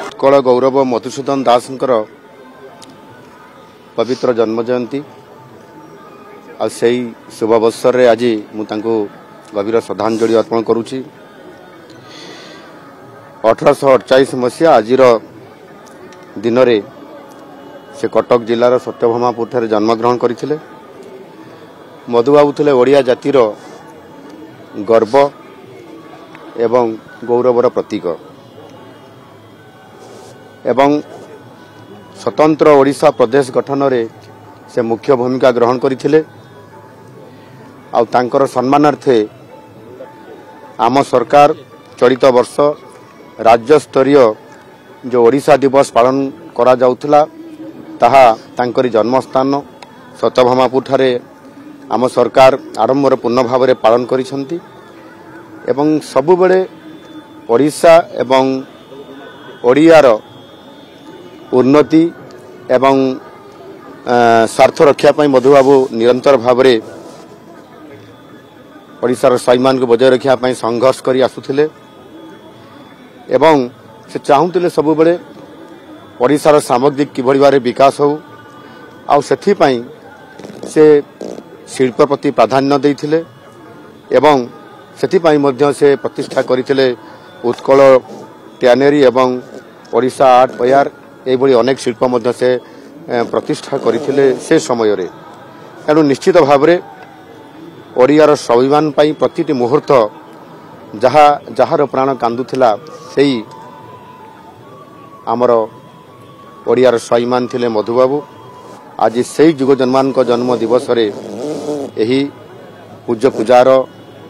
उत्कल गौरव मधुसूदन दास पवित्र जन्म जयंती आ शुभ अवसर में आज मुझे गभीर श्रद्धांजलि अर्पण करुच्ची। 1848 मसीहा आज दिन में से कटक जिलार सत्यभामापुर ठारे जन्मग्रहण करते। मधुबाबू थे ओडिया जातिर गर्व एवं गौरवर प्रतीक एवं स्वतंत्र ओडिशा प्रदेश गठन में से मुख्य भूमिका ग्रहण करते। आंकर सम्मानार्थे आम सरकार चलित वर्ष राज्य स्तरीय जो ओडिशा दिवस पालन करा जाउथला ताहा तांकरी जन्मस्थान सत्यभामापुर ठारे आम सरकार आरंभर पूर्ण भाव में पालन करिसंती एवं सबुबेले ओडिशा एवं ओडियार उन्नति एवं स्वार्थ रक्षा मधुबाबू निरंतर भाव में ओडिशार स्वाभिमान को बजाय रखा संघर्ष कर आसुथिले एवं से चाहूले सबुबले ओडिशार सामग्रिक किभली भाव विकास हो आउ सेथिपाई से शिल्प प्रति प्राधान्य देइथिले एवं सेथिपाई मध्य से प्रतिष्ठा करथिले उत्कल ट्यानेरी एवं ओडिशा आर्ट पयार एभली अनेक शिल्प मध्य से प्रतिष्ठा करथिले से समय रे। तेणु निश्चित भाव में ओडियार स्वाभिमान पाई प्रतिटी मुहूर्त जार प्राण कांदुथिला सेई आमर ओडियार स्वाभिमान थिले मधुबाबू। आज से जुग जन्मान जन्म दिवस रे एही पूज्य पूजार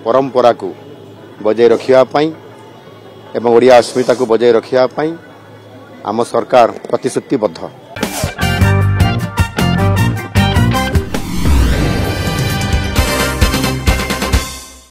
परंपरा को बजाय रखिया पाई एवं ओडिया अस्मिता को बजाय रखिया पाई आम सरकार प्रतिश्रुतिबद्ध।